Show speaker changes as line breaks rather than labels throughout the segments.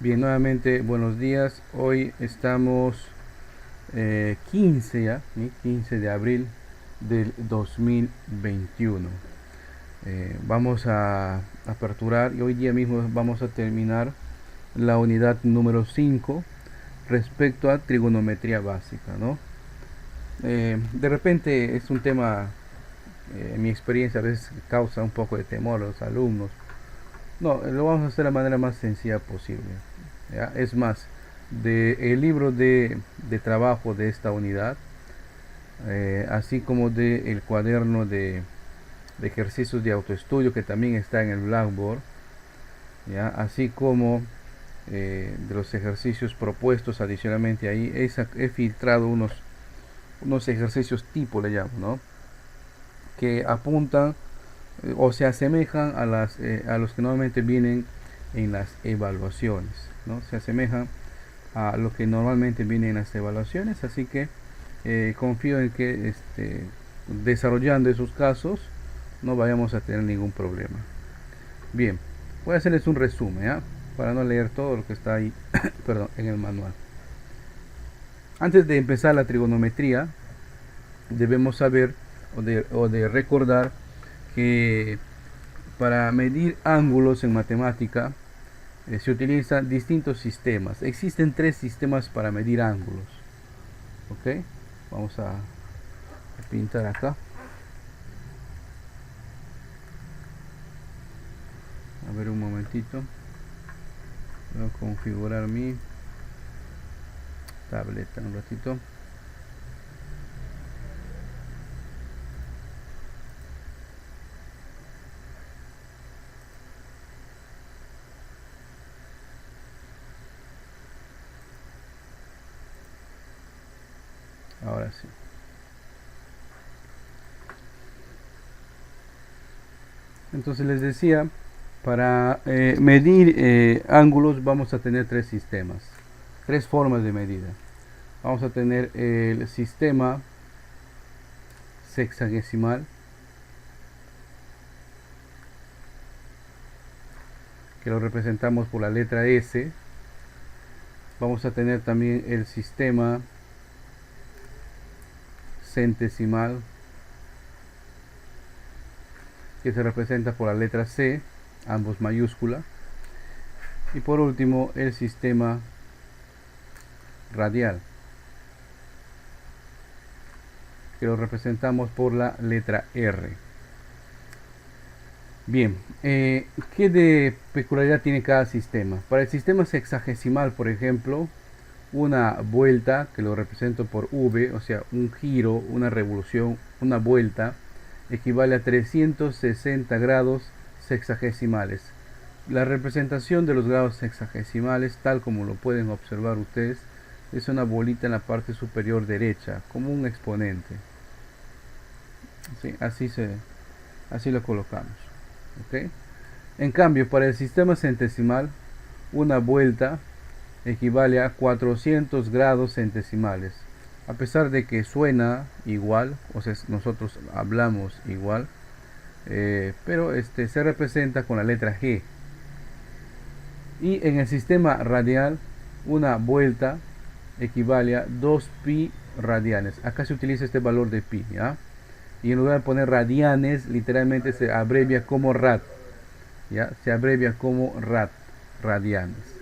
Bien, nuevamente buenos días. Hoy estamos 15 ya, ¿sí? 15 de abril del 2021. Vamos a aperturar y hoy día mismo vamos a terminar la unidad número 5 respecto a trigonometría básica, ¿no? De repente es un tema, en mi experiencia a veces causa un poco de temor a los alumnos. No, lo vamos a hacer de la manera más sencilla posible. ¿Ya? Es más, el libro de trabajo de esta unidad, así como del cuaderno de ejercicios de autoestudio que también está en el Blackboard, ¿ya? Así como de los ejercicios propuestos adicionalmente ahí, he filtrado unos ejercicios tipo, le llamo, ¿no? Que apuntan o se asemejan a los que normalmente vienen en las evaluaciones, ¿no? Se asemejan a lo que normalmente viene en las evaluaciones, así que confío en que desarrollando esos casos no vayamos a tener ningún problema. Bien, voy a hacerles un resumen, ¿ya? Para no leer todo lo que está ahí perdón, en el manual. Antes de empezar la trigonometría, debemos saber o de recordar que para medir ángulos en matemática se utilizan distintos sistemas. Existen tres sistemas para medir ángulos. Ok, vamos a pintar acá. A ver un momentito. Voy a configurar mi tableta un ratito. Ahora sí. Entonces les decía, para medir ángulos vamos a tener tres sistemas, tres formas de medida. Vamos a tener el sistema sexagesimal, que lo representamos por la letra S. Vamos a tener también el sistema centesimal, que se representa por la letra C, ambos mayúscula. Y por último, el sistema radial, que lo representamos por la letra R. Bien, ¿qué de peculiaridad tiene cada sistema? Para el sistema sexagesimal, por ejemplo, una vuelta, que lo represento por V, o sea, un giro, una revolución, una vuelta, equivale a 360 grados sexagesimales. La representación de los grados sexagesimales, tal como lo pueden observar ustedes, es una bolita en la parte superior derecha, como un exponente. ¿Sí? Así lo colocamos. ¿Okay? En cambio, para el sistema centesimal, una vuelta equivale a 400 grados centesimales. A pesar de que suena igual, o sea, nosotros hablamos igual, pero se representa con la letra G. Y en el sistema radial, una vuelta equivale a 2 pi radianes. Acá se utiliza este valor de pi, ¿ya? Y en lugar de poner radianes, literalmente se abrevia como rad, ¿ya? Se abrevia como rad, radianes.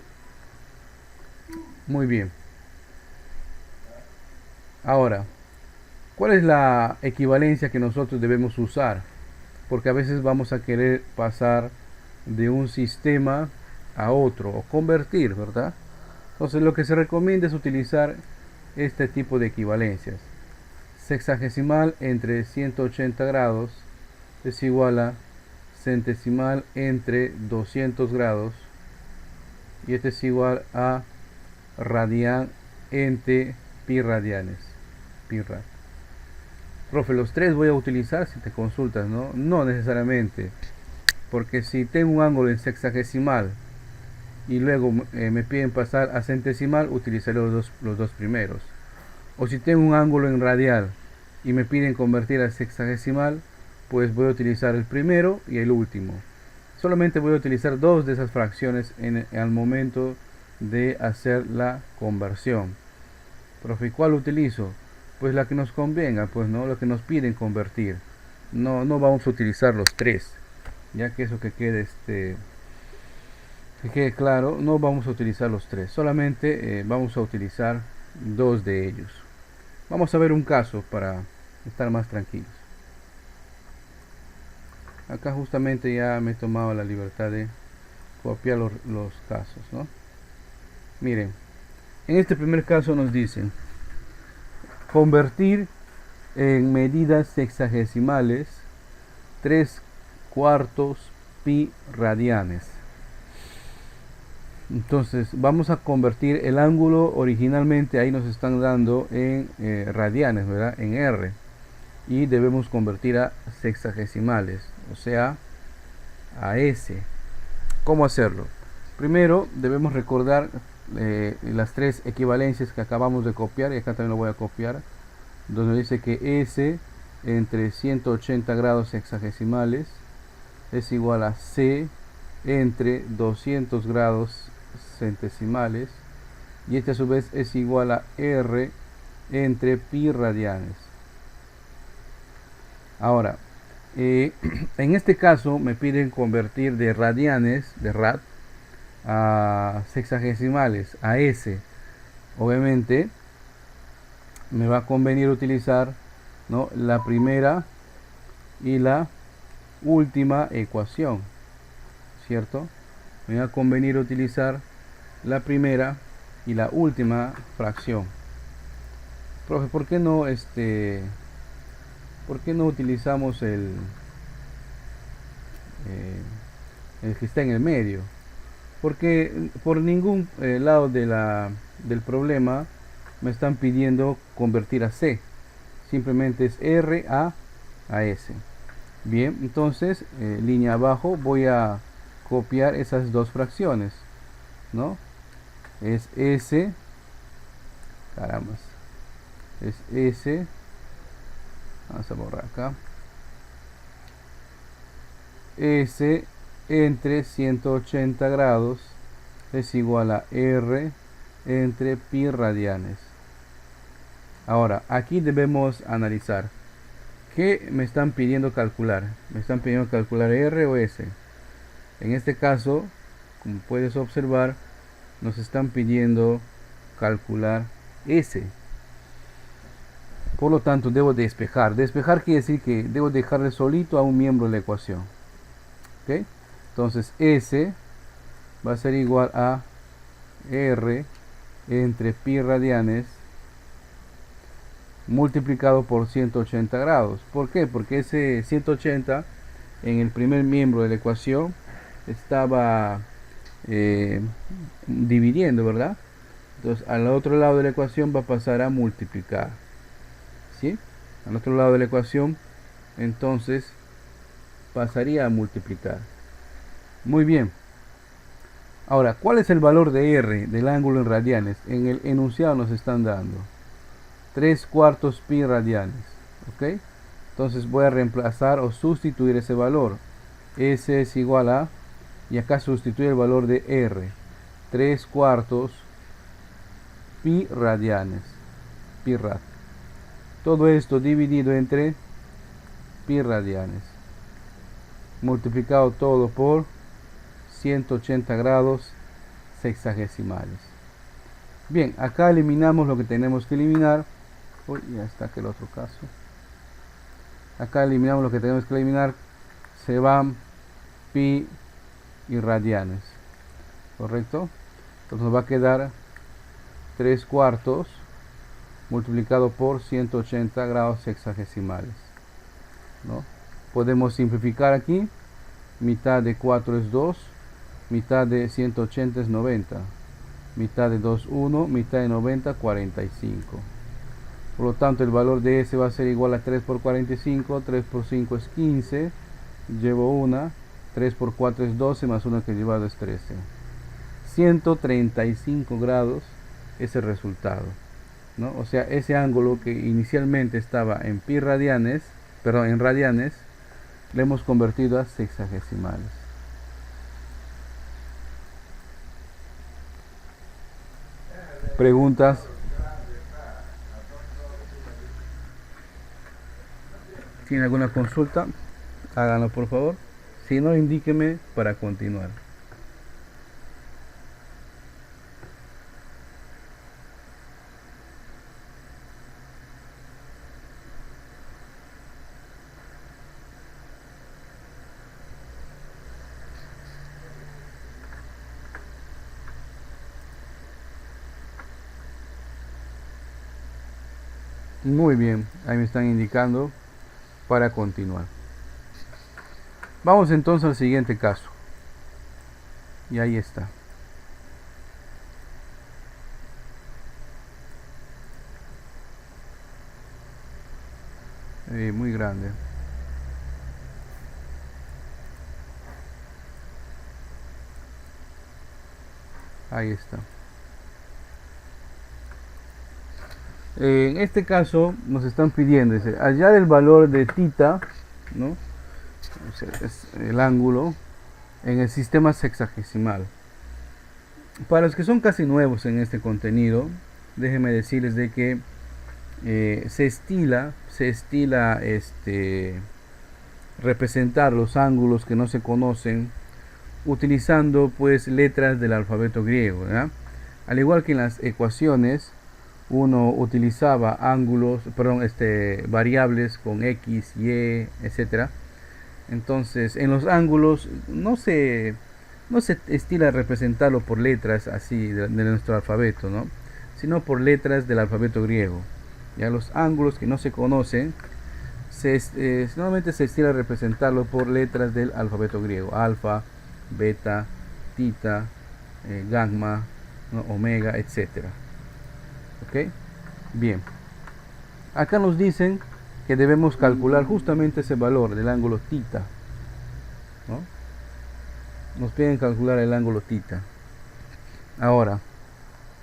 Muy bien. Ahora, ¿cuál es la equivalencia que nosotros debemos usar? Porque a veces vamos a querer pasar de un sistema a otro o convertir, ¿verdad? Entonces lo que se recomienda es utilizar este tipo de equivalencias. Sexagesimal entre 180 grados es igual a centesimal entre 200 grados y este es igual a radian entre pi radianes. Pi rad. Profe, los tres voy a utilizar si te consultas, ¿no? No necesariamente, porque si tengo un ángulo en sexagesimal y luego me piden pasar a centesimal, utilizaré los dos primeros. O si tengo un ángulo en radial y me piden convertir a sexagesimal, pues voy a utilizar el primero y el último. Solamente voy a utilizar dos de esas fracciones al momento de hacer la conversión. Profe, ¿cuál utilizo? Pues la que nos convenga, pues no, lo que nos piden convertir. No vamos a utilizar los tres, ya que eso que quede claro, no vamos a utilizar los tres, solamente vamos a utilizar dos de ellos. Vamos a ver un caso para estar más tranquilos. Acá justamente ya me he tomado la libertad de copiar los casos, ¿no? Miren, en este primer caso nos dicen convertir en medidas sexagesimales 3/4 pi radianes. Entonces vamos a convertir el ángulo, originalmente ahí nos están dando en radianes, ¿verdad? En R, y debemos convertir a sexagesimales, o sea a S. ¿Cómo hacerlo? Primero debemos recordar las tres equivalencias que acabamos de copiar, y acá también lo voy a copiar, donde dice que S entre 180 grados sexagesimales es igual a C entre 200 grados centesimales, y este a su vez es igual a R entre pi radianes. Ahora, en este caso me piden convertir de radianes, de rad, a sexagesimales, a S. Obviamente me va a convenir utilizar, ¿no?, la primera y la última ecuación, ¿cierto? Me va a convenir utilizar la primera y la última fracción. Profe, ¿por qué no utilizamos el que está en el medio? Porque por ningún lado del problema me están pidiendo convertir a C. Simplemente es R a S. Bien, entonces línea abajo voy a copiar esas dos fracciones, ¿no? Es S, caramba, es S, vamos a borrar acá, S entre 180 grados es igual a R entre pi radianes. Ahora, aquí debemos analizar ¿qué me están pidiendo calcular? ¿Me están pidiendo calcular R o S? En este caso, como puedes observar, nos están pidiendo calcular S. Por lo tanto, debo despejar. Despejar quiere decir que debo dejarle solito a un miembro de la ecuación. ¿Ok? Entonces, S va a ser igual a R entre pi radianes multiplicado por 180 grados. ¿Por qué? Porque ese 180 en el primer miembro de la ecuación estaba dividiendo, ¿verdad? Entonces al otro lado de la ecuación va a pasar a multiplicar, ¿sí? Al otro lado de la ecuación entonces pasaría a multiplicar. Muy bien. Ahora, ¿cuál es el valor de R del ángulo en radianes? En el enunciado nos están dando 3/4 pi radianes, ¿ok? Entonces voy a reemplazar o sustituir ese valor. S es igual a, y acá sustituye el valor de R, 3/4 pi radianes, pi rad. Todo esto dividido entre pi radianes, multiplicado todo por 180 grados sexagesimales. Bien, acá eliminamos lo que tenemos que eliminar. Uy, ya está aquel otro caso. Acá eliminamos lo que tenemos que eliminar. Se van pi y radianes, ¿correcto? Entonces nos va a quedar 3/4 multiplicado por 180 grados sexagesimales, ¿no? Podemos simplificar aquí. Mitad de 4 es 2, mitad de 180 es 90, mitad de 2 1, mitad de 90 45. Por lo tanto el valor de S va a ser igual a 3 por 45, 3 por 5 es 15, llevo una, 3 por 4 es 12, más 1 que he llevado es 13. 135 grados es el resultado, ¿no? O sea, ese ángulo que inicialmente estaba en pi radianes, perdón, en radianes, le hemos convertido a sexagesimales. preguntas. ¿Tiene alguna consulta? Háganlo por favor. Si no, indíqueme para continuar. Muy bien, ahí me están indicando para continuar. Vamos entonces al siguiente caso. Y ahí está. Muy grande. Ahí está. En este caso nos están pidiendo hallar el valor de tita, ¿no? O sea, es el ángulo en el sistema sexagesimal. Para los que son casi nuevos en este contenido, déjenme decirles de que se estila representar los ángulos que no se conocen utilizando pues letras del alfabeto griego, ¿verdad? Al igual que en las ecuaciones uno utilizaba variables con x, y, etcétera. Entonces en los ángulos no se estila representarlo por letras así de nuestro alfabeto, ¿no? Sino por letras del alfabeto griego. Ya los ángulos que no se conocen normalmente se estila representarlo por letras del alfabeto griego: alfa, beta, tita, gamma, ¿no? Omega, etcétera. ¿Ok? Bien. Acá nos dicen que debemos calcular justamente ese valor del ángulo tita, ¿no? Nos piden calcular el ángulo tita. Ahora,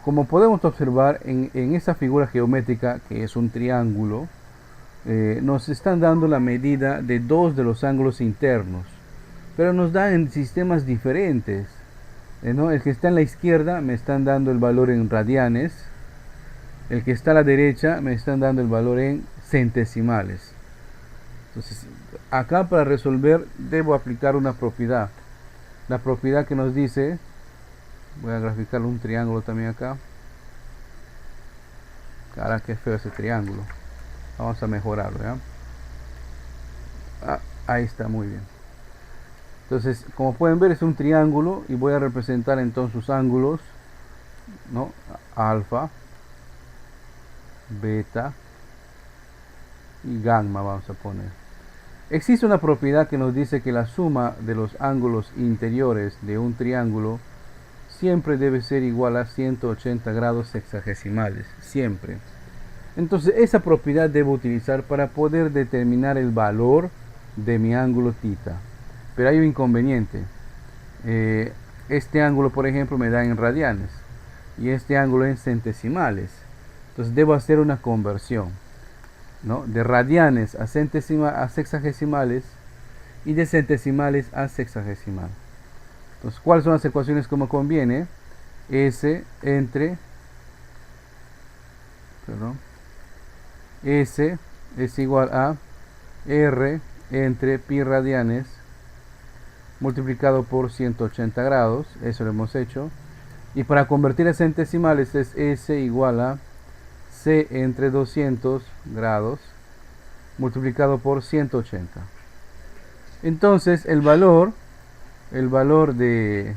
como podemos observar en esa figura geométrica que es un triángulo, nos están dando la medida de dos de los ángulos internos, pero nos dan en sistemas diferentes, ¿no? El que está en la izquierda me están dando el valor en radianes, el que está a la derecha me están dando el valor en centesimales. Entonces acá para resolver debo aplicar una propiedad, la propiedad que nos dice, voy a graficar un triángulo también acá. Cara, qué feo ese triángulo. Vamos a mejorarlo, ¿ya? Ahí está, muy bien. Entonces, como pueden ver, es un triángulo y voy a representar entonces sus ángulos, ¿no? Alfa, beta y gamma vamos a poner. Existe una propiedad que nos dice que la suma de los ángulos interiores de un triángulo siempre debe ser igual a 180 grados sexagesimales, siempre. Entonces esa propiedad debo utilizar para poder determinar el valor de mi ángulo tita. Pero hay un inconveniente. Este ángulo, por ejemplo, me da en radianes y este ángulo en centesimales. Entonces debo hacer una conversión, ¿no? De radianes a sexagesimales y de centesimales a sexagesimal. Entonces, ¿cuáles son las ecuaciones como conviene? S es igual a R entre pi radianes multiplicado por 180 grados, eso lo hemos hecho. Y para convertir a centesimales es S igual a C entre 200 grados multiplicado por 180. Entonces el valor de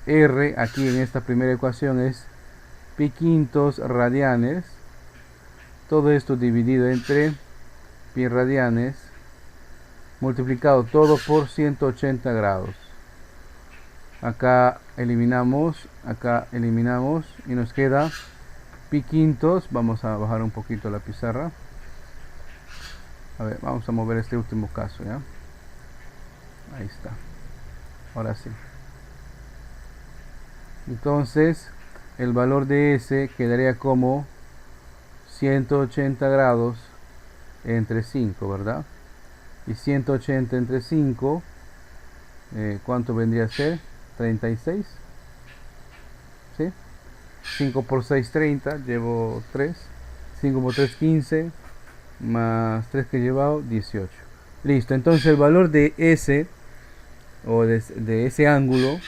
R aquí en esta primera ecuación es pi quintos radianes, todo esto dividido entre pi radianes multiplicado todo por 180 grados. Acá eliminamos y nos queda pi quintos. Vamos a bajar un poquito la pizarra. A ver, vamos a mover este último caso, ¿ya? Ahí está. Ahora sí. Entonces, el valor de S quedaría como 180 grados entre 5, ¿verdad? Y 180 entre 5, ¿cuánto vendría a ser? 36. ¿Sí? 5 por 6, 30, llevo 3. 5 por 3, 15, más 3 que he llevado, 18. Listo, entonces el valor de S, o de ese ángulo,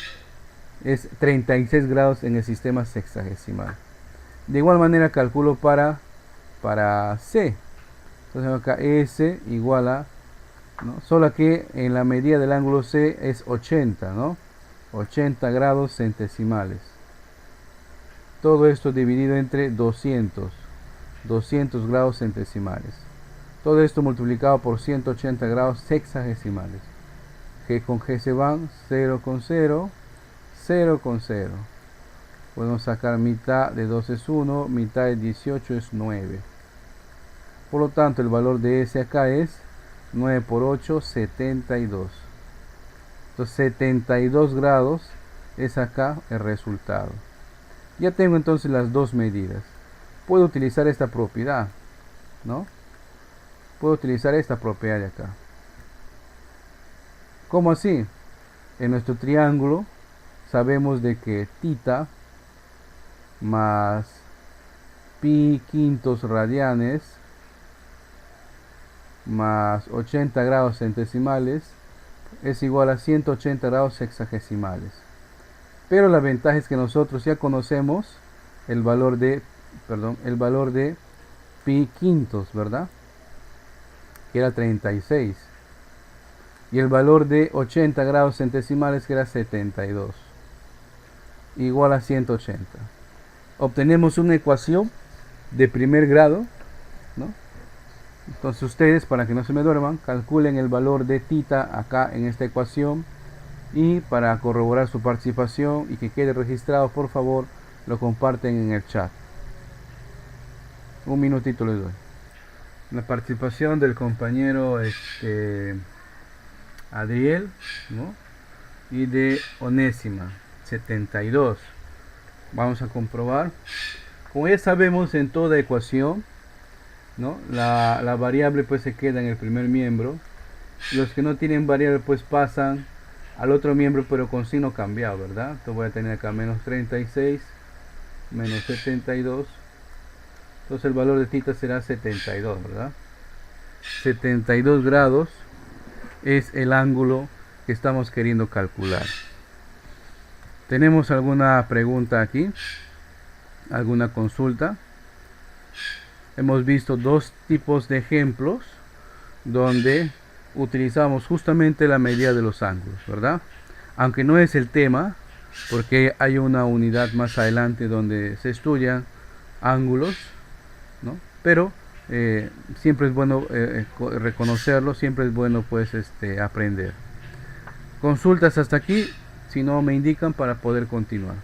es 36 grados en el sistema sexagesimal. De igual manera calculo para C. Entonces acá S igual a, ¿no? Solo que en la medida del ángulo C es 80, ¿no? 80 grados centesimales. Todo esto dividido entre 200 grados centesimales. Todo esto multiplicado por 180 grados sexagesimales. G con G se van, 0 con 0, 0 con 0. Podemos sacar mitad de 2 es 1, mitad de 18 es 9. Por lo tanto, el valor de S acá es 9 por 8, 72. Entonces, 72 grados es acá el resultado. Ya tengo entonces las dos medidas. Puedo utilizar esta propiedad, ¿no? Puedo utilizar esta propiedad de acá. ¿Cómo así? En nuestro triángulo sabemos de que θ más pi quintos radianes más 80 grados centesimales es igual a 180 grados sexagesimales. Pero la ventaja es que nosotros ya conocemos el valor de pi quintos, ¿verdad? Que era 36. Y el valor de 80 grados centesimales, que era 72. Igual a 180. Obtenemos una ecuación de primer grado, ¿no? Entonces ustedes, para que no se me duerman, calculen el valor de θ acá en esta ecuación. Y para corroborar su participación y que quede registrado, por favor, lo comparten en el chat. Un minutito les doy. La participación del compañero Adriel, ¿no? Y de Onésima, 72. Vamos a comprobar. Como ya sabemos, en toda ecuación, ¿no? La variable pues se queda en el primer miembro. Los que no tienen variable pues pasan al otro miembro, pero con signo cambiado, ¿verdad? Entonces voy a tener acá menos 36 menos 72. Entonces el valor de θ será 72, ¿verdad? 72 grados es el ángulo que estamos queriendo calcular. ¿Tenemos alguna pregunta aquí? ¿Alguna consulta? Hemos visto dos tipos de ejemplos donde utilizamos justamente la medida de los ángulos, ¿verdad? Aunque no es el tema, porque hay una unidad más adelante donde se estudian ángulos, ¿no? Pero siempre es bueno reconocerlo, siempre es bueno pues aprender. Consultas hasta aquí, si no me indican para poder continuar.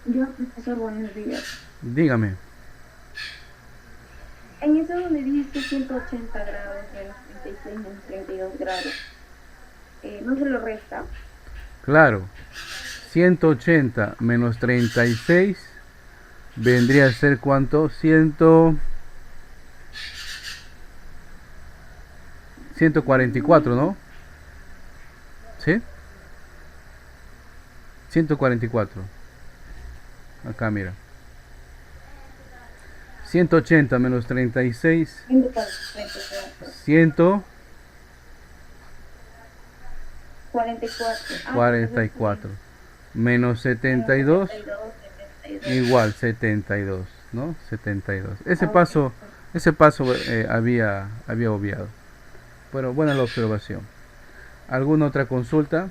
Yo, profesor, buenos días.
Dígame.
En eso donde dice 180 grados menos 36 menos 32 grados, ¿no se lo resta?
Claro, 180 menos 36 vendría a ser ¿cuánto? 144, ¿no? ¿Sí? 144. Acá mira. 180 menos 36. 144. Menos 72. Igual 72, ¿no? 72. Ese paso había obviado. Bueno, buena la observación. ¿Alguna otra consulta?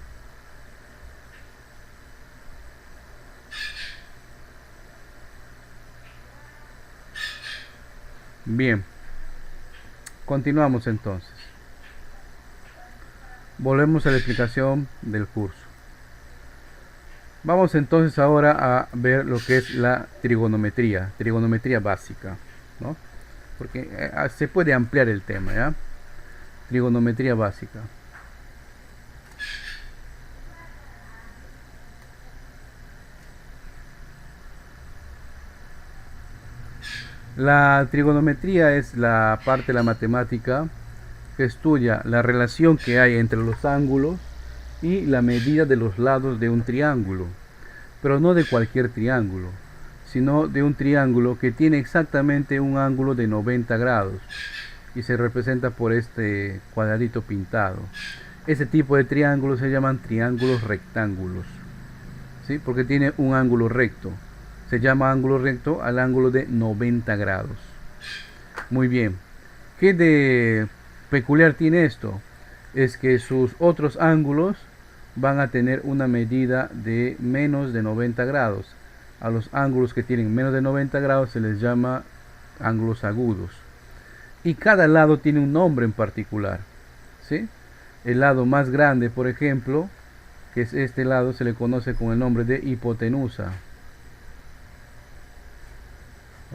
Bien. Continuamos entonces. Volvemos a la explicación del curso. Vamos entonces ahora a ver lo que es la trigonometría básica, ¿no? Porque se puede ampliar el tema, ¿ya? Trigonometría básica. La trigonometría es la parte de la matemática que estudia la relación que hay entre los ángulos y la medida de los lados de un triángulo, pero no de cualquier triángulo, sino de un triángulo que tiene exactamente un ángulo de 90 grados y se representa por este cuadradito pintado. Ese tipo de triángulos se llaman triángulos rectángulos, ¿sí? Porque tiene un ángulo recto. Se llama ángulo recto al ángulo de 90 grados. Muy bien. ¿Qué de peculiar tiene esto? Es que sus otros ángulos van a tener una medida de menos de 90 grados. A los ángulos que tienen menos de 90 grados se les llama ángulos agudos. Y cada lado tiene un nombre en particular, ¿sí? El lado más grande, por ejemplo, que es este lado, se le conoce con el nombre de hipotenusa.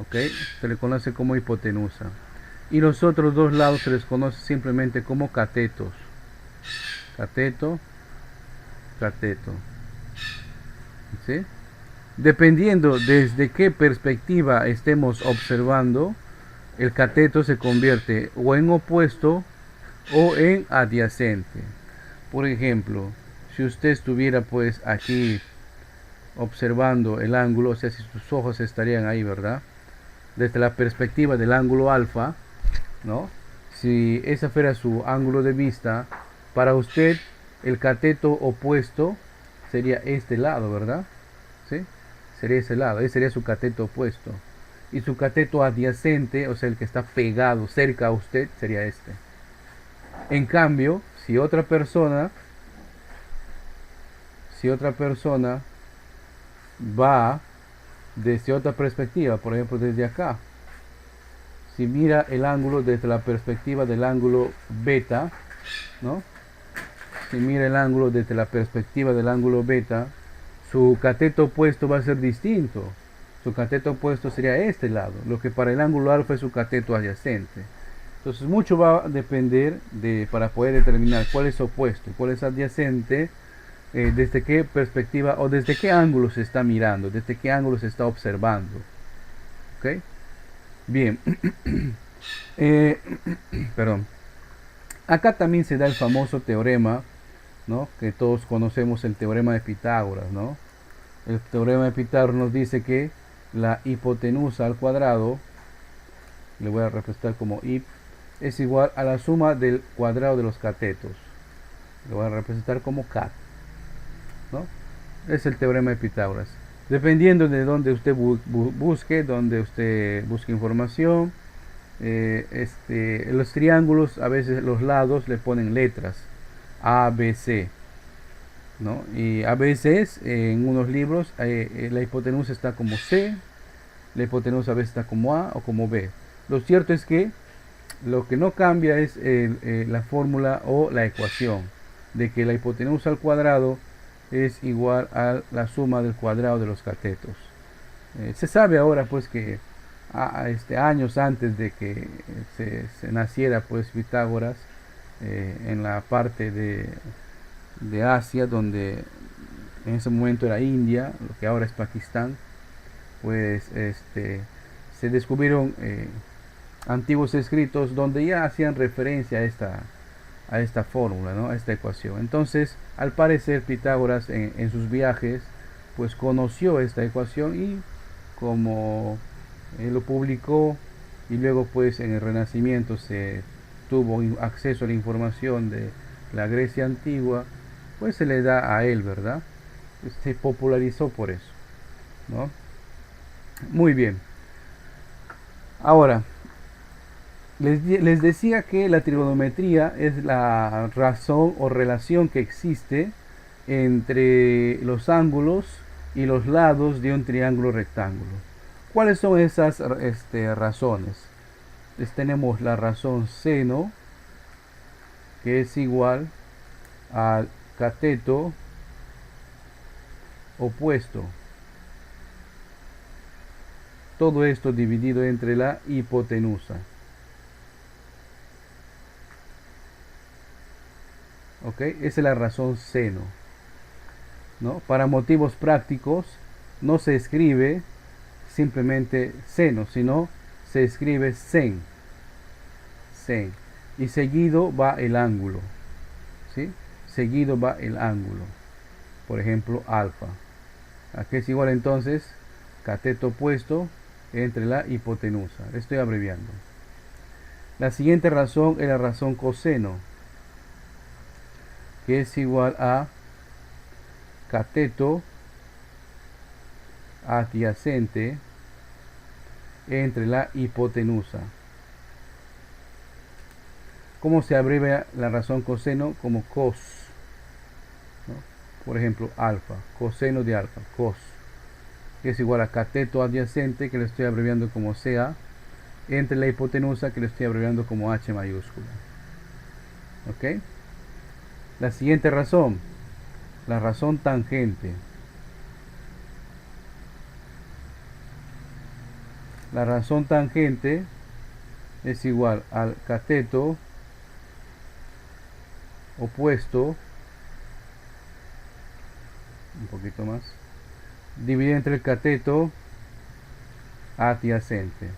¿Ok? Se le conoce como hipotenusa. Y los otros dos lados se les conoce simplemente como catetos. Cateto, cateto. ¿Sí? Dependiendo desde qué perspectiva estemos observando, el cateto se convierte o en opuesto o en adyacente. Por ejemplo, si usted estuviera pues aquí observando el ángulo, o sea, si sus ojos estarían ahí, ¿verdad? Desde la perspectiva del ángulo alfa, ¿no? Si ese fuera su ángulo de vista, para usted el cateto opuesto sería este lado, ¿verdad? ¿Sí? Sería ese lado, ese sería su cateto opuesto. Y su cateto adyacente, o sea, el que está pegado cerca a usted, sería este. En cambio, si otra persona va desde otra perspectiva, por ejemplo desde acá, si mira el ángulo desde la perspectiva del ángulo beta, ¿no? Si mira el ángulo desde la perspectiva del ángulo beta, su cateto opuesto va a ser distinto. Su cateto opuesto sería este lado, lo que para el ángulo alfa es su cateto adyacente. Entonces mucho va a depender para poder determinar cuál es opuesto y cuál es adyacente, desde qué perspectiva o desde qué ángulo se está mirando, desde qué ángulo se está observando. ¿Ok? Bien. Perdón. Acá también se da el famoso teorema, ¿no? Que todos conocemos, el teorema de Pitágoras, ¿no? El teorema de Pitágoras nos dice que la hipotenusa al cuadrado, le voy a representar como hip, es igual a la suma del cuadrado de los catetos. Lo voy a representar como cat, ¿no? Es el teorema de Pitágoras. Dependiendo de donde usted busque, información, los triángulos, a veces los lados le ponen letras A, B, C, ¿no? Y a veces en unos libros la hipotenusa está como C, la hipotenusa a veces está como A o como B. Lo cierto es que lo que no cambia es la fórmula o la ecuación de que la hipotenusa al cuadrado es igual a la suma del cuadrado de los catetos. Se sabe ahora pues que años antes de que se naciera pues Pitágoras, en la parte de Asia, donde en ese momento era India, lo que ahora es Pakistán, pues se descubrieron antiguos escritos donde ya hacían referencia a esta fórmula, ¿no? A esta ecuación. Entonces, al parecer Pitágoras en sus viajes pues conoció esta ecuación y como lo publicó, y luego pues en el Renacimiento se tuvo acceso a la información de la Grecia antigua, pues se le da a él, ¿verdad? Se popularizó por eso, ¿no? Muy bien. Ahora, les decía que la trigonometría es la razón o relación que existe entre los ángulos y los lados de un triángulo rectángulo. ¿Cuáles son esas razones? Tenemos la razón seno, que es igual al cateto opuesto. Todo esto dividido entre la hipotenusa. ¿Ok? Esa es la razón seno, ¿no? Para motivos prácticos no se escribe simplemente seno, sino se escribe sen, sen, y seguido va el ángulo, ¿sí? Seguido va el ángulo, por ejemplo alfa. Aquí es igual entonces cateto opuesto entre la hipotenusa. Estoy abreviando. La siguiente razón es la razón coseno, que es igual a cateto adyacente entre la hipotenusa. ¿Cómo se abrevia la razón coseno? Como cos, ¿no? Por ejemplo, alfa, coseno de alfa, cos, que es igual a cateto adyacente, que lo estoy abreviando como CA, entre la hipotenusa, que lo estoy abreviando como H mayúscula. ¿Ok? La siguiente razón, la razón tangente. La razón tangente es igual al cateto opuesto, un poquito más, dividido entre el cateto adyacente.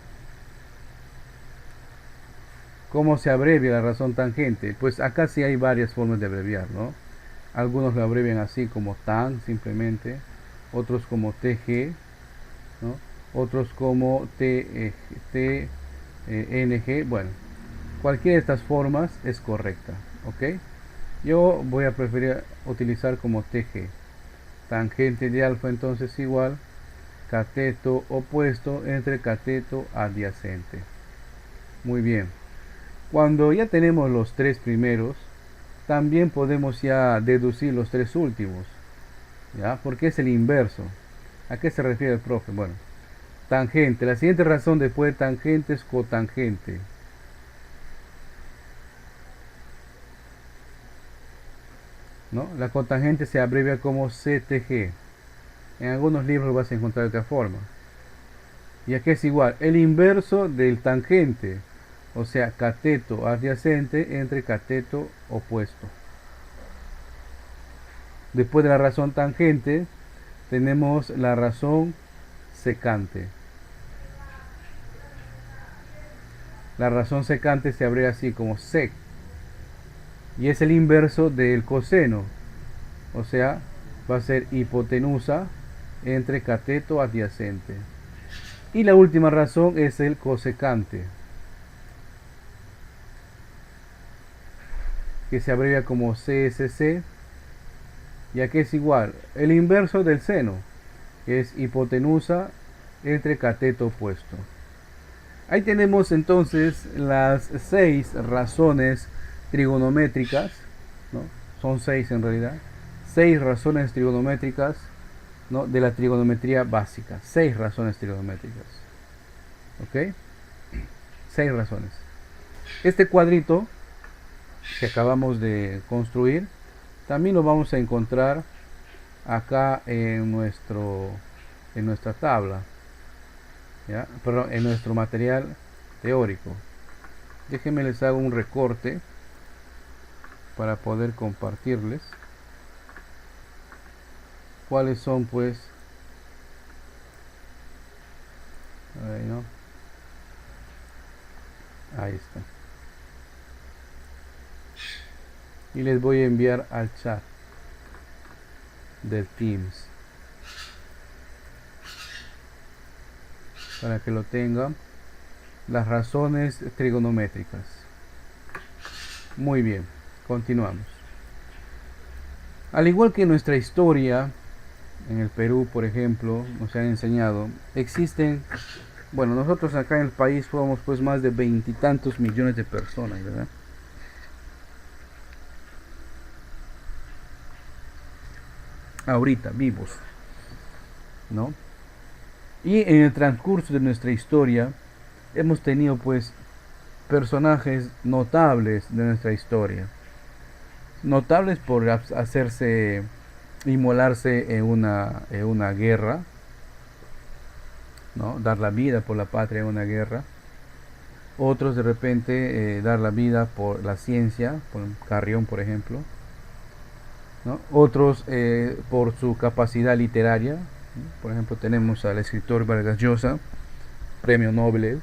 ¿Cómo se abrevia la razón tangente? Pues acá sí hay varias formas de abreviar, ¿no? Algunos lo abrevian así como tan, simplemente, otros como TG, ¿no? Otros como TNG. Bueno, cualquiera de estas formas es correcta, ¿ok? Yo voy a preferir utilizar como TG. Tangente de alfa entonces igual cateto opuesto entre cateto adyacente. Muy bien. Cuando ya tenemos los tres primeros, también podemos ya deducir los tres últimos, ¿ya? Porque es el inverso. ¿A qué se refiere el profe? Bueno, tangente. La siguiente razón después de tangente es cotangente. ¿No? La cotangente se abrevia como CTG. En algunos libros vas a encontrar de otra forma. Y aquí es igual, el inverso del tangente, o sea, cateto adyacente entre cateto opuesto. Después de la razón tangente, tenemos la razón secante. La razón secante se abre así como sec. Y es el inverso del coseno. O sea, va a ser hipotenusa entre cateto adyacente. Y la última razón es el cosecante, que se abrevia como CSC. Y aquí es igual, el inverso del seno, que es hipotenusa entre cateto opuesto. Ahí tenemos entonces las 6 razones trigonométricas, ¿no? Son 6 en realidad. 6 razones trigonométricas, ¿no? De la trigonometría básica. 6 razones trigonométricas. ¿Ok? 6 razones. Este cuadrito que acabamos de construir también lo vamos a encontrar acá en nuestra tabla, ¿ya? Perdón, en nuestro material teórico. Déjenme les hago un recorte para poder compartirles cuáles son, pues, ahí, ¿no? Ahí está. Y les voy a enviar al chat del Teams para que lo tengan. Las razones trigonométricas. Muy bien, continuamos. Al igual que en nuestra historia, en el Perú, por ejemplo, nos han enseñado, existen, bueno, nosotros acá en el país somos pues más de 20 y tantos millones de personas, ¿verdad? Ahorita, vivos, ¿no? Y en el transcurso de nuestra historia, hemos tenido pues personajes notables de nuestra historia. Notables por hacerse, inmolarse en una guerra, ¿no? Dar la vida por la patria en una guerra. Otros de repente dar la vida por la ciencia, por Carrión por ejemplo, ¿no? Otros por su capacidad literaria, ¿no? Por ejemplo tenemos al escritor Vargas Llosa, premio Nobel,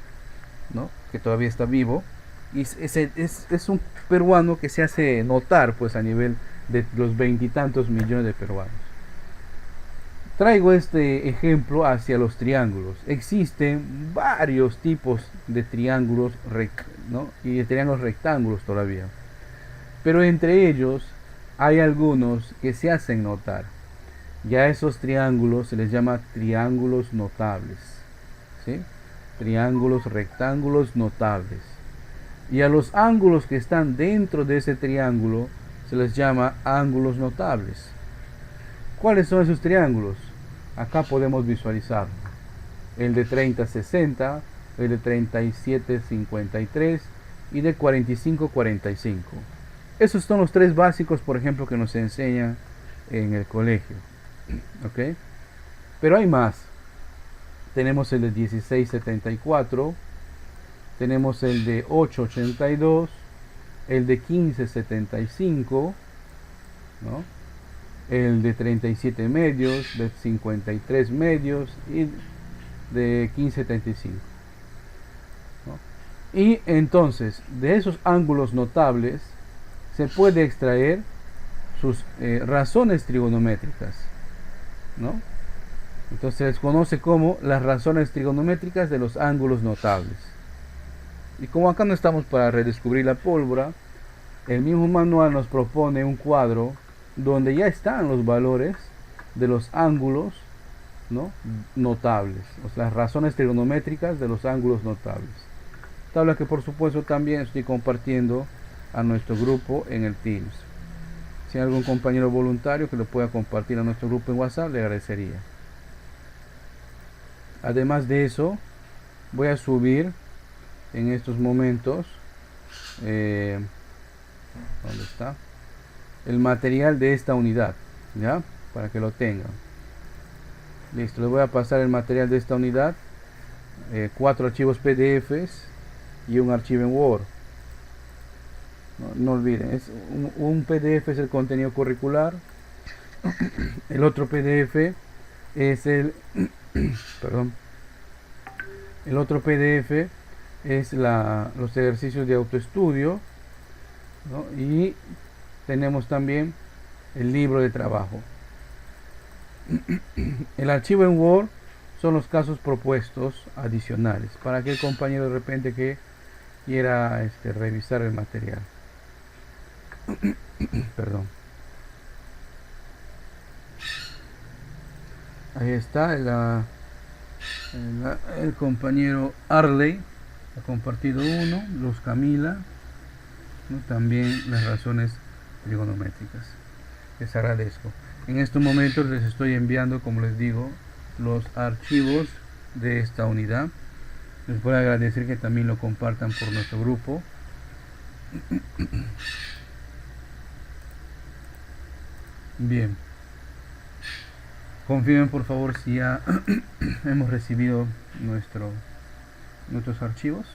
¿no? Que todavía está vivo, y es un peruano que se hace notar pues a nivel de los veintitantos millones de peruanos. Traigo este ejemplo hacia los triángulos. Existen varios tipos de triángulos, ¿no? Y de triángulos rectángulos todavía. Pero entre ellos hay algunos que se hacen notar. Ya esos triángulos se les llama triángulos notables, ¿sí? Triángulos rectángulos notables. Y a los ángulos que están dentro de ese triángulo se les llama ángulos notables. ¿Cuáles son esos triángulos? Acá podemos visualizar el de 30-60, el de 37-53 y de 45-45. Esos son los tres básicos, por ejemplo, que nos enseñan en el colegio. ¿Ok? Pero hay más. Tenemos el de 16-74, tenemos el de 8-82, el de 15-75, ¿no? El de 37 medios, de 53 medios y de 15-75, ¿no? Y entonces, de esos ángulos notables se puede extraer sus razones trigonométricas, ¿no? Entonces se les conoce como las razones trigonométricas de los ángulos notables. Y como acá no estamos para redescubrir la pólvora, el mismo manual nos propone un cuadro donde ya están los valores de los ángulos, ¿no? Notables, o sea, las razones trigonométricas de los ángulos notables. Tabla que por supuesto también estoy compartiendo a nuestro grupo en el Teams. Si hay algún compañero voluntario que lo pueda compartir a nuestro grupo en WhatsApp, le agradecería. Además de eso, voy a subir en estos momentos ¿dónde está? El material de esta unidad, ¿ya? Para que lo tengan. Listo, les voy a pasar el material de esta unidad, 4 archivos PDFs y un archivo en Word. No olviden, un PDF es el contenido curricular, el otro PDF es perdón, el otro PDF es los ejercicios de autoestudio, ¿no? Y tenemos también el libro de trabajo. El archivo en Word son los casos propuestos adicionales para aquel compañero de repente que quiera revisar el material. Perdón. Ahí está el compañero Arley ha compartido uno, Luz Camila, ¿no? También las razones trigonométricas. Les agradezco. En estos momentos les estoy enviando, como les digo, los archivos de esta unidad. Les voy a agradecer que también lo compartan por nuestro grupo. Bien. Confirmen por favor si ya hemos recibido nuestros archivos.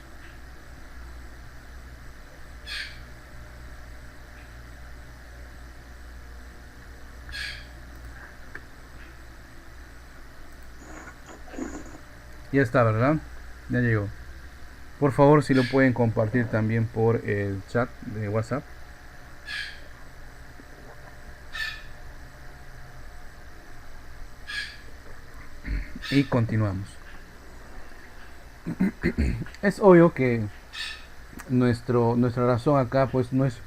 Ya está, ¿verdad? Ya llegó. Por favor, si lo pueden compartir también por el chat de WhatsApp. Y continuamos. Es obvio que nuestra razón acá pues no es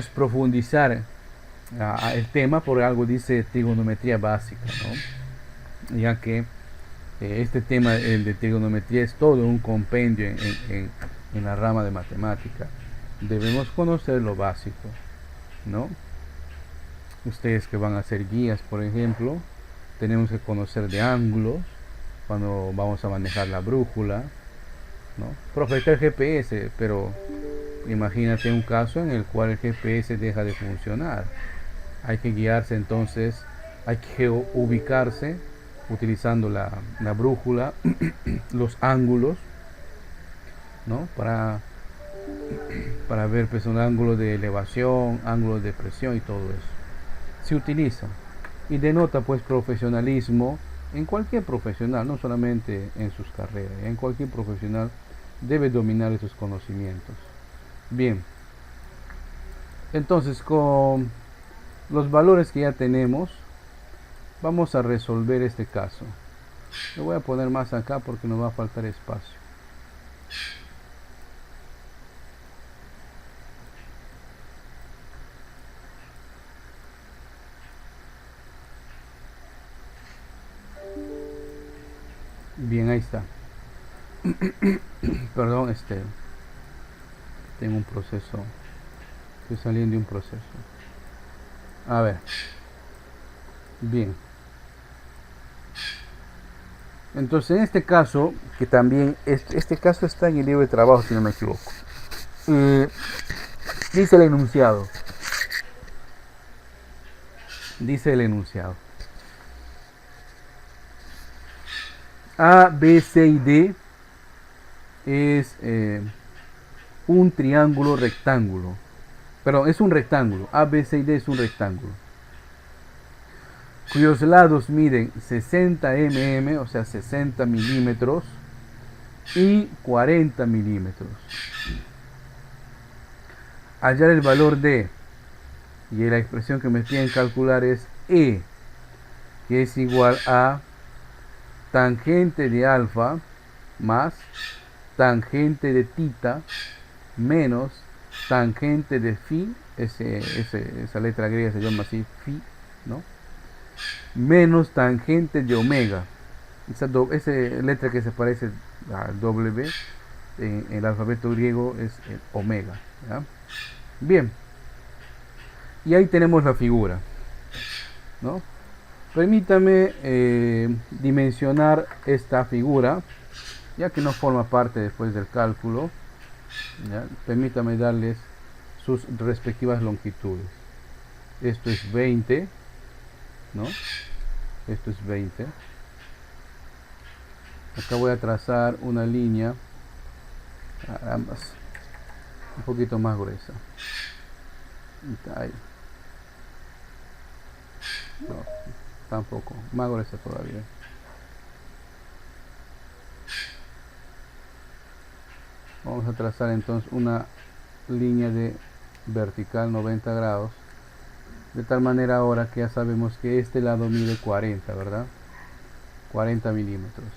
profundizar el tema, por algo dice trigonometría básica, ¿no? Ya que este tema, el de trigonometría, es todo un compendio en la rama de matemática. Debemos conocer lo básico, ¿no? Ustedes que van a ser guías, por ejemplo, tenemos que conocer de ángulos cuando vamos a manejar la brújula, ¿no? Profesor GPS, pero imagínate un caso en el cual el GPS deja de funcionar. Hay que guiarse, entonces hay que ubicarse utilizando la brújula, los ángulos, ¿no? Para ver pues un ángulo de elevación, ángulo de presión y todo eso. Se utiliza y denota pues profesionalismo en cualquier profesional, no solamente en sus carreras, en cualquier profesional debe dominar esos conocimientos. Bien, entonces con los valores que ya tenemos, vamos a resolver este caso. Le voy a poner más acá porque nos va a faltar espacio. Bien, ahí está. Perdón, tengo un proceso. Estoy saliendo de un proceso. A ver. Bien. Entonces, en este caso, que también, este caso está en el libro de trabajo, si no me equivoco. Dice el enunciado. Dice el enunciado. A, B, C y D es un triángulo rectángulo. Perdón, es un rectángulo. A, B, C y D es un rectángulo, cuyos lados miden 60 mm, o sea 60 milímetros, y 40 milímetros. Hallar el valor de, y la expresión que me piden calcular es E, que es igual a tangente de alfa más tangente de tita menos tangente de phi, esa letra griega se llama así, phi, ¿no? Menos tangente de omega, esa letra que se parece a W en el alfabeto griego es el omega, ¿ya? Bien, y ahí tenemos la figura, ¿no? Permítame dimensionar esta figura, ya que no forma parte después del cálculo, ¿ya? Permítame darles sus respectivas longitudes. Esto es 20, ¿no? Esto es 20. Acá voy a trazar una línea, ambas, un poquito más gruesa. Ahí. No, tampoco, más gruesa todavía. Vamos a trazar entonces una línea de vertical 90 grados, de tal manera ahora que ya sabemos que este lado mide 40, ¿verdad? 40 milímetros.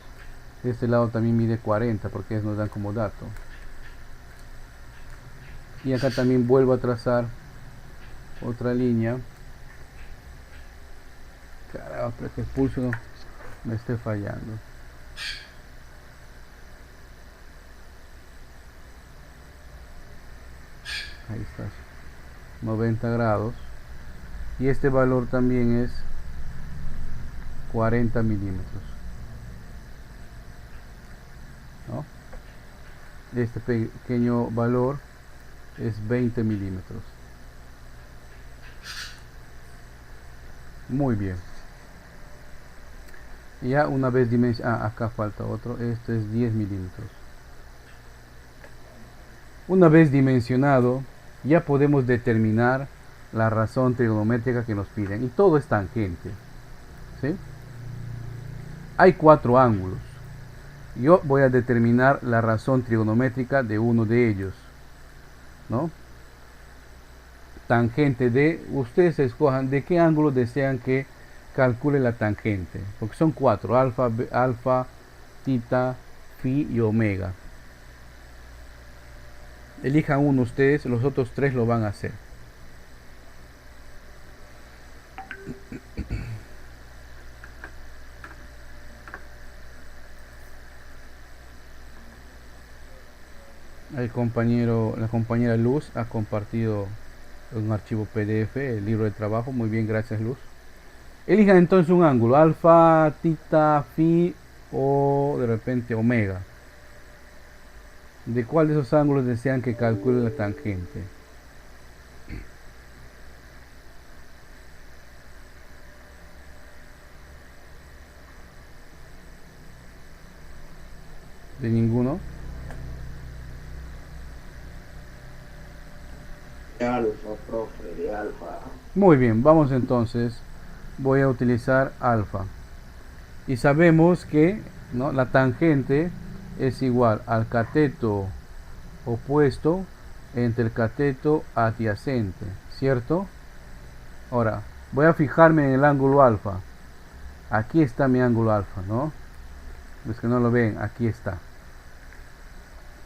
Este lado también mide 40 porque nos dan como dato. Y acá también vuelvo a trazar otra línea. Caramba, pero que el pulso me esté fallando. Ahí está, 90 grados. Y este valor también es 40 milímetros, ¿no? Este pequeño valor es 20 milímetros. Muy bien. Ya una vez dimensionado, acá falta otro, este es 10 milímetros. Una vez dimensionado, ya podemos determinar la razón trigonométrica que nos piden, y todo es tangente, ¿sí? Hay 4 ángulos. Yo voy a determinar la razón trigonométrica de uno de ellos, ¿no? Tangente de, ustedes escojan de qué ángulo desean que calcule la tangente, porque son 4, alfa, tita, phi y omega. Elijan uno ustedes, los otros 3 lo van a hacer. La compañera Luz ha compartido un archivo PDF, el libro de trabajo. Muy bien, gracias Luz. Elijan entonces un ángulo, alfa, tita, phi o de repente omega. ¿De cuál de esos ángulos desean que calcule la tangente? ¿De ninguno?
De alfa, profe, de alfa.
Muy bien, vamos entonces. Voy a utilizar alfa. Y sabemos que, ¿no?, la tangente es igual al cateto opuesto entre el cateto adyacente, ¿cierto? Ahora, voy a fijarme en el ángulo alfa. Aquí está mi ángulo alfa, ¿no? Los que no lo ven, aquí está.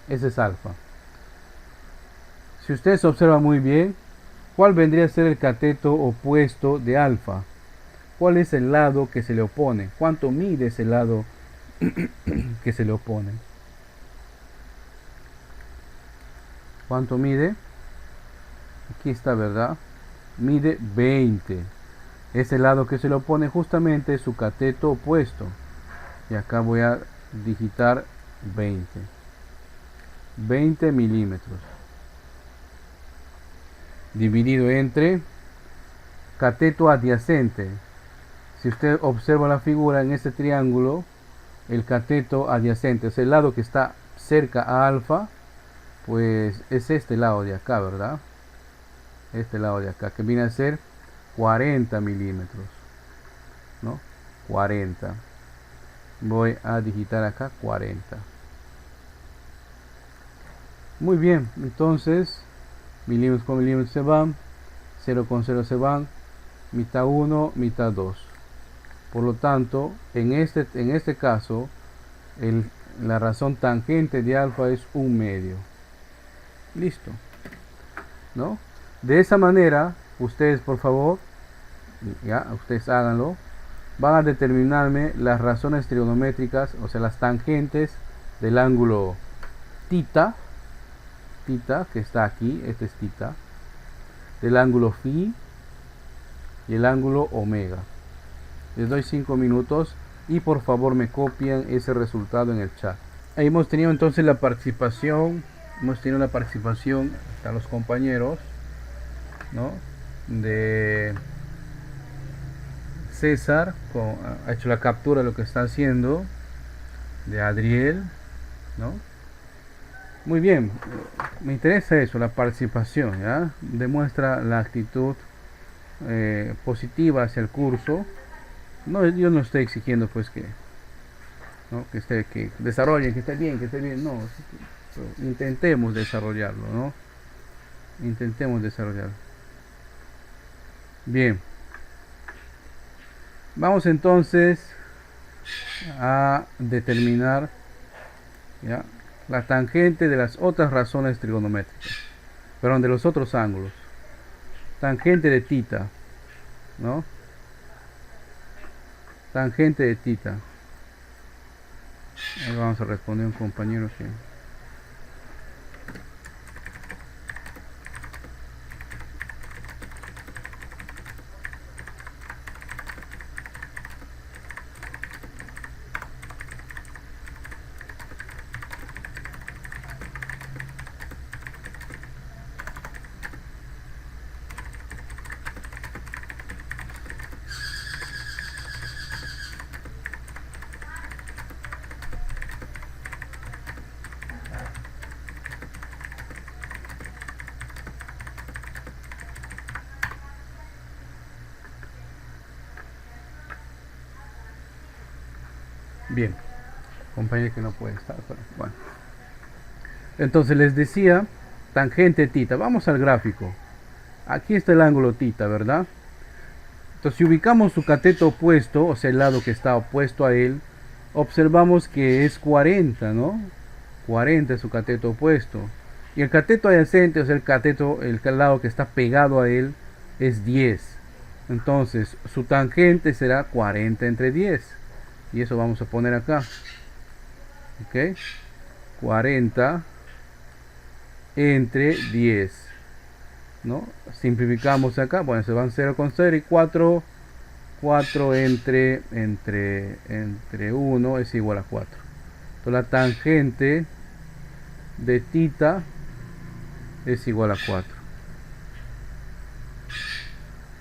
Ese es alfa. Si ustedes observan muy bien, ¿cuál vendría a ser el cateto opuesto de alfa? ¿Cuál es el lado que se le opone? ¿Cuánto mide ese lado que se le opone? ¿Cuánto mide? Aquí está, ¿verdad? Mide 20. Ese lado que se le opone justamente es su cateto opuesto. Y acá voy a digitar 20. 20 milímetros. Dividido entre cateto adyacente. Si usted observa la figura en este triángulo, el cateto adyacente, es el lado que está cerca a alfa, pues es este lado de acá, ¿verdad? Este lado de acá, que viene a ser 40 milímetros, ¿no? 40. Voy a digitar acá 40. Muy bien, entonces milímetros con milímetros se van, 0 con 0 se van, mitad 1, mitad 2. Por lo tanto, en este caso, la razón tangente de alfa es 1/2. Listo, ¿no? De esa manera, ustedes por favor, ya, ustedes háganlo, van a determinarme las razones trigonométricas, o sea, las tangentes del ángulo tita, que está aquí, este es tita, del ángulo phi y el ángulo omega. Les doy 5 minutos y por favor me copian ese resultado en el chat. Ahí hemos tenido entonces la participación, a los compañeros, ¿no? De César, ha hecho la captura de lo que está haciendo, de Adriel, ¿no? Muy bien, me interesa eso, la participación, ¿ya? Demuestra la actitud positiva hacia el curso. No, yo no estoy exigiendo pues que, ¿no? que desarrollen, que esté bien, no, intentemos desarrollarlo, ¿no? Intentemos desarrollarlo. Bien, vamos entonces a determinar, ¿ya?, la tangente de las otras razones trigonométricas, perdón, de los otros ángulos. Tangente de tita, ¿no? Tangente de tita. Ahí vamos a responder a un compañero que... Bien, compañero que no puede estar, pero bueno. Entonces les decía, tangente tita. Vamos al gráfico. Aquí está el ángulo tita, ¿verdad? Entonces si ubicamos su cateto opuesto, o sea el lado que está opuesto a él, observamos que es 40, ¿no? 40 es su cateto opuesto. Y el cateto adyacente, o sea el lado que está pegado a él, es 10. Entonces su tangente será 40 entre 10. Y eso vamos a poner acá. Ok. 40 entre 10. ¿No? Simplificamos acá. Bueno, se van 0 con 0 y 4. 4 entre 1 es igual a 4. Entonces la tangente de tita es igual a 4.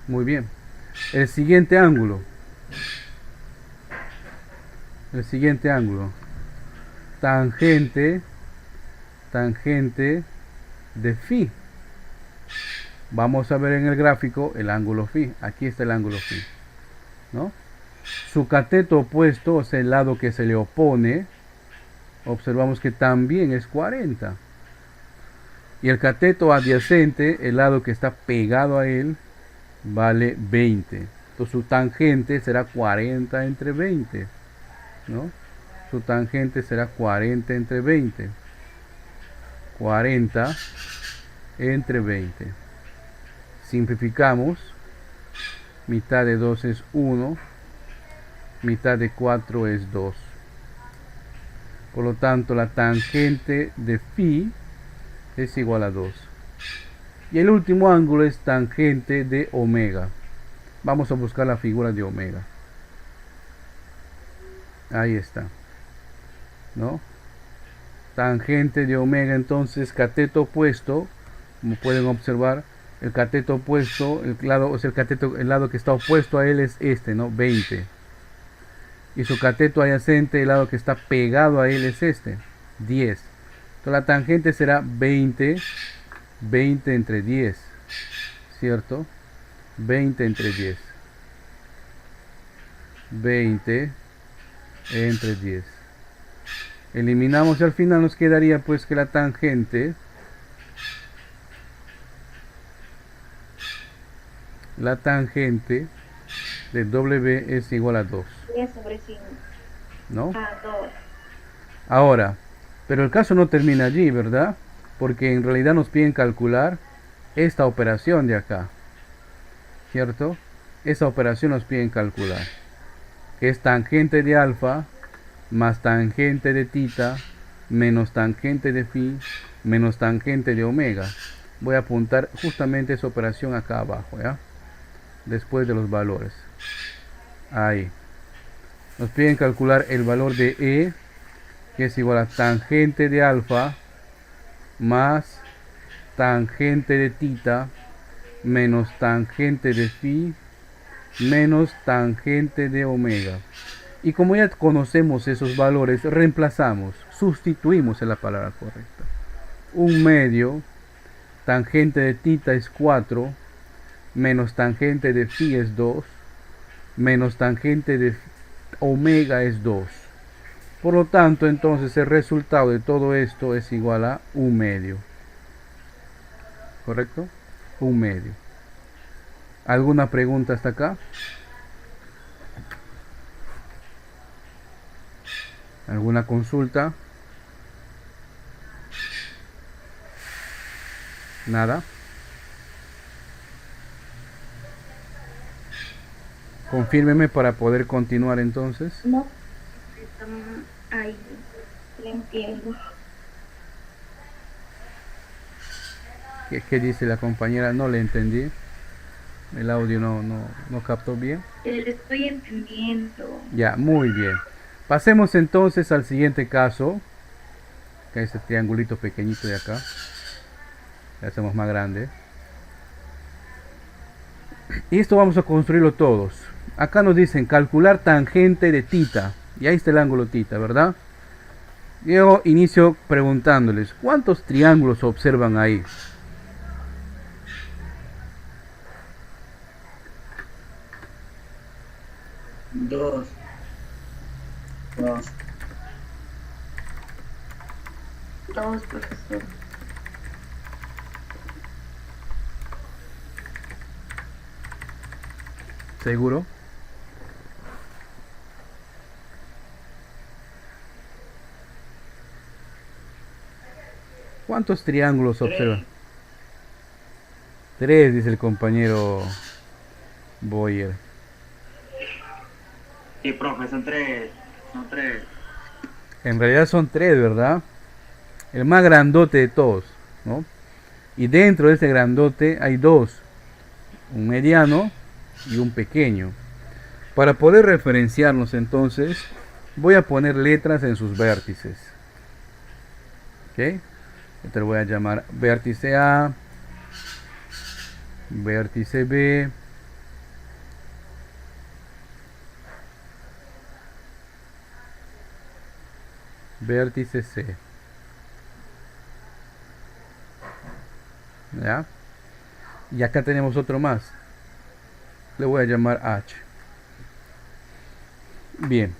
Muy bien. El siguiente ángulo. Tangente de phi. Vamos a ver en el gráfico el ángulo phi. Aquí está el ángulo phi, ¿no? Su cateto opuesto, o sea el lado que se le opone, observamos que también es 40. Y el cateto adyacente, el lado que está pegado a él, vale 20. Entonces su tangente será 40 entre 20, ¿no? Su tangente será 40 entre 20. 40 entre 20. Simplificamos. Mitad de 2 es 1. Mitad de 4 es 2. Por lo tanto, la tangente de phi es igual a 2. Y el último ángulo es tangente de omega. Vamos a buscar la figura de omega. Ahí está, ¿no? Tangente de omega, entonces, cateto opuesto, como pueden observar, el cateto opuesto, el lado, o sea, el lado que está opuesto a él es este, ¿no? 20. Y su cateto adyacente, el lado que está pegado a él es este, 10. Entonces la tangente será 20 entre 10, ¿cierto? 20 entre 10. 20 entre 10. Eliminamos y al final nos quedaría pues que la tangente de W es igual a 2,
10 sobre 5.
¿no?
A 2.
Ahora, pero el caso no termina allí, ¿verdad? Porque en realidad nos piden calcular esta operación de acá, ¿cierto? Esa operación nos piden calcular, que es tangente de alfa más tangente de tita menos tangente de phi menos tangente de omega. Voy a apuntar justamente esa operación acá abajo, ¿ya? Después de los valores. Ahí. Nos piden calcular el valor de E, que es igual a tangente de alfa más tangente de tita menos tangente de phi menos tangente de omega. Y como ya conocemos esos valores, reemplazamos, sustituimos en la palabra correcta. 1/2, tangente de tita es 4, menos tangente de phi es 2, menos tangente de omega es 2. Por lo tanto, entonces el resultado de todo esto es igual a 1/2. ¿Correcto? 1/2. ¿Alguna pregunta hasta acá? ¿Alguna consulta? Nada. Confírmeme para poder continuar entonces.
No. Ahí. Le entiendo.
¿Qué dice la compañera? No le entendí. El audio no captó bien.
Le estoy entendiendo.
Ya, muy bien. Pasemos entonces al siguiente caso. Que es este triangulito pequeñito de acá. Le hacemos más grande. Y esto vamos a construirlo todos. Acá nos dicen calcular tangente de tita. Y ahí está el ángulo tita, ¿verdad? Yo inicio preguntándoles, ¿cuántos triángulos observan ahí?
Dos.
Dos, profesor.
¿Seguro? ¿Cuántos triángulos observan? 3, dice el compañero Boyer.
Sí, profe, son tres. Son tres.
En realidad son 3, ¿verdad? El más grandote de todos, ¿no? Y dentro de ese grandote hay 2, un mediano y un pequeño. Para poder referenciarnos entonces, voy a poner letras en sus vértices. ¿Ok? Te lo voy a llamar vértice A, vértice B, vértice C. ¿Ya? Y acá tenemos otro más. Le voy a llamar H. Bien.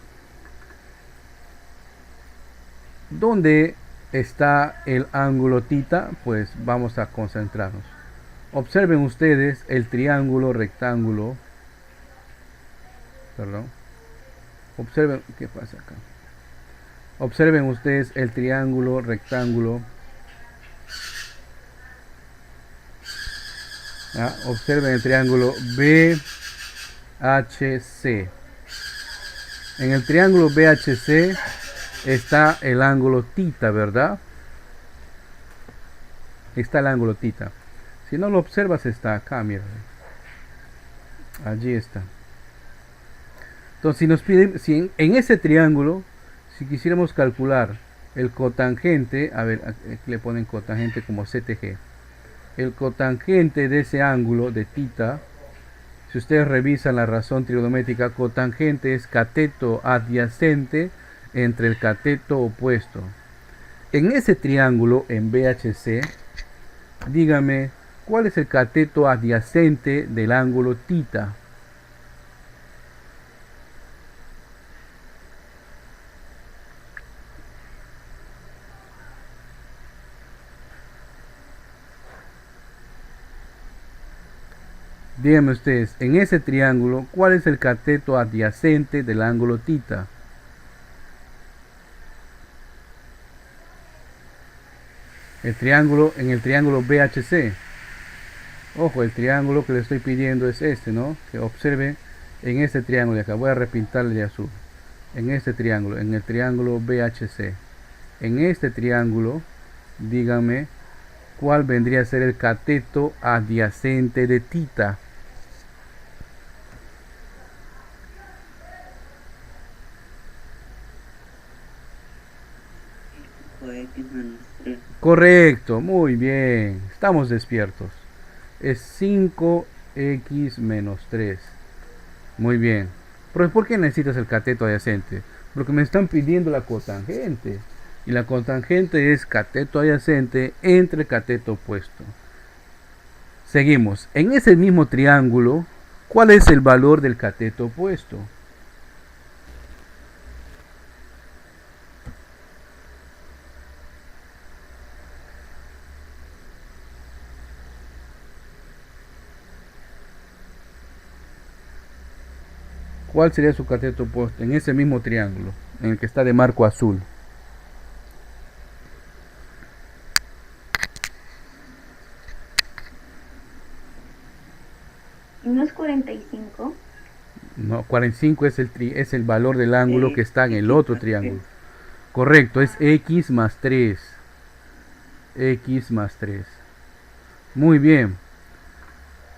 ¿Dónde está el ángulo tita? Pues vamos a concentrarnos. Observen ustedes el triángulo rectángulo. Perdón. Observen, ¿qué pasa acá? Observen ustedes el triángulo rectángulo. Observen el triángulo BHC. En el triángulo BHC está el ángulo tita, ¿verdad? Está el ángulo tita. Si no lo observas, está acá, mira. Allí está. Entonces, si nos piden, si en ese triángulo, si quisiéramos calcular el cotangente, a ver, aquí le ponen cotangente como CTG. El cotangente de ese ángulo de tita, si ustedes revisan la razón trigonométrica, cotangente es cateto adyacente entre el cateto opuesto. En ese triángulo, en BHC, dígame, ¿cuál es el cateto adyacente del ángulo tita? Díganme ustedes, en ese triángulo, ¿cuál es el cateto adyacente del ángulo tita? El triángulo, en el triángulo BHC. Ojo, el triángulo que le estoy pidiendo es este, ¿no? Que observen en este triángulo de acá. Voy a repintarle de azul. En este triángulo, en el triángulo BHC. En este triángulo, díganme, ¿cuál vendría a ser el cateto adyacente de tita?
X menos 3.
Correcto, muy bien. Estamos despiertos. Es 5x menos 3. Muy bien. Pero ¿por qué necesitas el cateto adyacente? Porque me están pidiendo la cotangente. Y la cotangente es cateto adyacente entre cateto opuesto. Seguimos. En ese mismo triángulo, ¿cuál es el valor del cateto opuesto? ¿Cuál sería su cateto opuesto en ese mismo triángulo, en el que está de marco azul?
¿No es 45?
No, 45 es el valor del ángulo que está en el otro triángulo. Correcto, es x más 3. X más 3. Muy bien.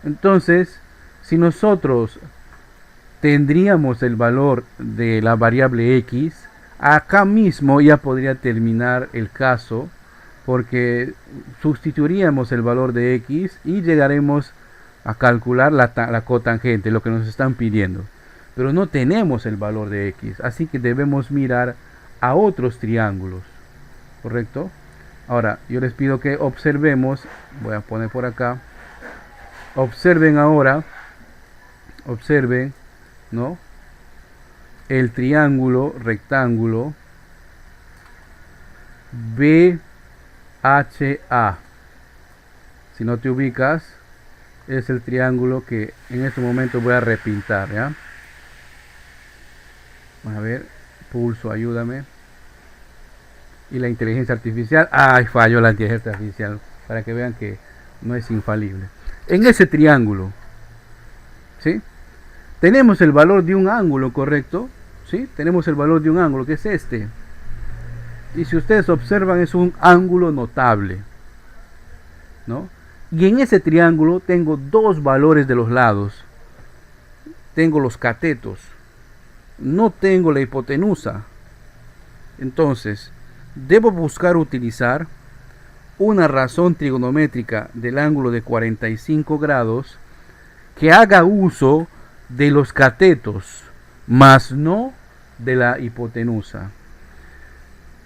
Entonces, si nosotros tendríamos el valor de la variable x, acá mismo ya podría terminar el caso, porque sustituiríamos el valor de x y llegaremos a calcular la cotangente, lo que nos están pidiendo. Pero no tenemos el valor de x, así que debemos mirar a otros triángulos, ¿correcto? Ahora, yo les pido que observemos, voy a poner por acá, observen ahora, observen, ¿no? El triángulo rectángulo BHA. Si no te ubicas, es el triángulo que en este momento voy a repintar, ¿ya? A ver, pulso, ayúdame. Y la inteligencia artificial. ¡Ay, falló la inteligencia artificial! Para que vean que no es infalible. En ese triángulo, ¿sí? Tenemos el valor de un ángulo, ¿correcto? ¿Sí? Tenemos el valor de un ángulo, que es este. Y si ustedes observan, es un ángulo notable, ¿no? Y en ese triángulo tengo dos valores de los lados. Tengo los catetos. No tengo la hipotenusa. Entonces, debo buscar utilizar una razón trigonométrica del ángulo de 45 grados que haga uso de los catetos, más no de la hipotenusa.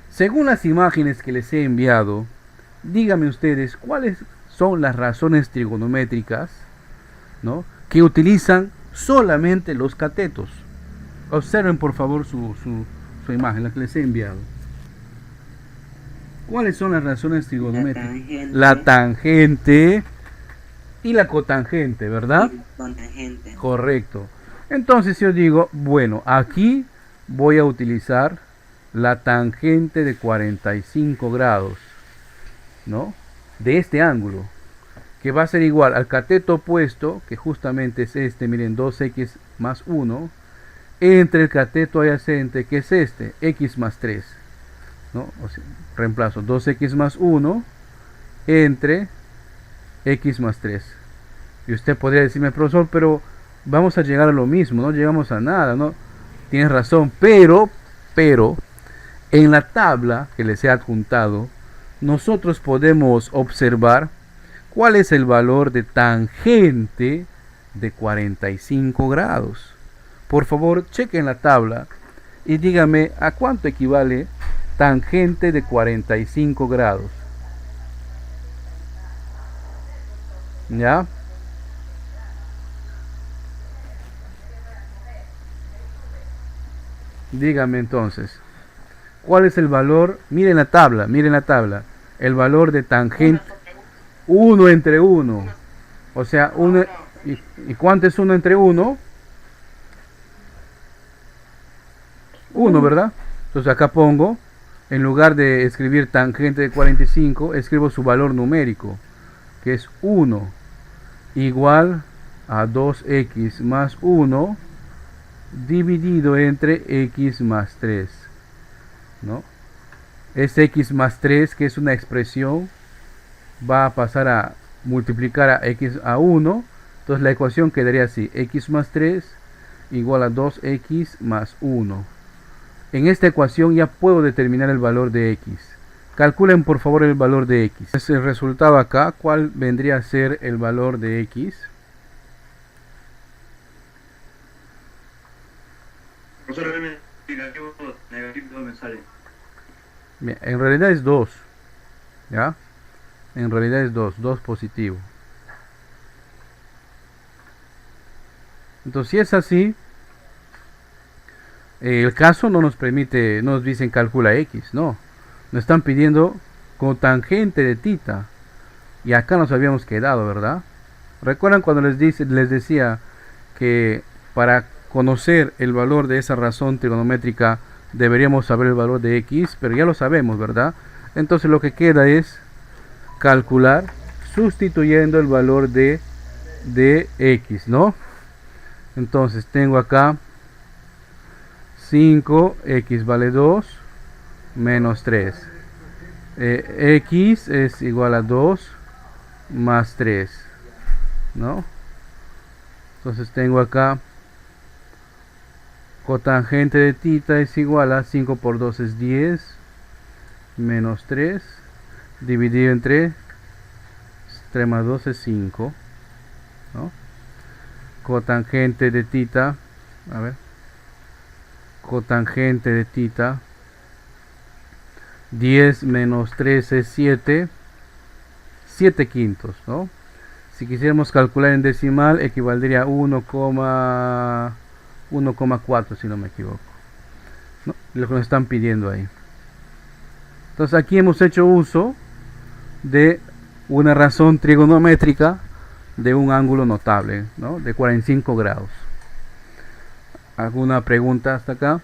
Según las imágenes que les he enviado, díganme ustedes cuáles son las razones trigonométricas, ¿no?, que utilizan solamente los catetos. Observen por favor su imagen, la que les he enviado. ¿Cuáles son las razones
La
trigonométricas?
tangente.
La tangente y la cotangente, ¿verdad?
Y con tangente.
Correcto. Entonces yo digo, bueno, aquí voy a utilizar la tangente de 45 grados, ¿no? De este ángulo, que va a ser igual al cateto opuesto, que justamente es este, miren, 2x más 1, entre el cateto adyacente, que es este, x más 3, ¿no? O sea, reemplazo 2x más 1 entre x más 3. Y usted podría decirme, profesor, pero vamos a llegar a lo mismo, no llegamos a nada, ¿no? Tienes razón, pero en la tabla que les he adjuntado, nosotros podemos observar cuál es el valor de tangente de 45 grados. Por favor, chequen la tabla y dígame a cuánto equivale tangente de 45 grados. ¿Ya? Dígame entonces, ¿cuál es el valor? Miren la tabla, el valor de tangente 1 entre 1. O sea, ¿y cuánto es 1 entre 1? 1, ¿verdad? Entonces acá pongo, en lugar de escribir tangente de 45, escribo su valor numérico, que es 1, igual a 2x más 1 dividido entre x más 3, ¿no? Es x más 3, que es una expresión, va a pasar a multiplicar a x a 1, entonces la ecuación quedaría así, x más 3 igual a 2x más 1. En esta ecuación ya puedo determinar el valor de x. Calculen por favor el valor de x. Es el resultado acá. ¿Cuál vendría a ser el valor de x?
Negativo me sale.
Bien, en realidad es 2. ¿Ya? En realidad es 2 positivo. Entonces si es así, el caso no nos permite, no nos dicen calcula x, no. Nos están pidiendo cotangente de tita. Y acá nos habíamos quedado, ¿verdad? ¿Recuerdan cuando les decía que para conocer el valor de esa razón trigonométrica deberíamos saber el valor de x? Pero ya lo sabemos, ¿verdad? Entonces lo que queda es calcular sustituyendo el valor de x, ¿no? Entonces tengo acá 5x vale 2 menos 3. X es igual a 2 más 3, ¿no? Entonces tengo acá cotangente de tita es igual a 5 por 2 es 10 menos 3 dividido entre 3 más 2 es 5, ¿no? Cotangente de tita, a ver, cotangente de tita, 10 menos 3 es 7 quintos, ¿no? Si quisiéramos calcular en decimal equivaldría a 1,4 si no me equivoco, ¿no? Lo que nos están pidiendo ahí. Entonces aquí hemos hecho uso de una razón trigonométrica de un ángulo notable, ¿no? De 45 grados. ¿Alguna pregunta hasta acá?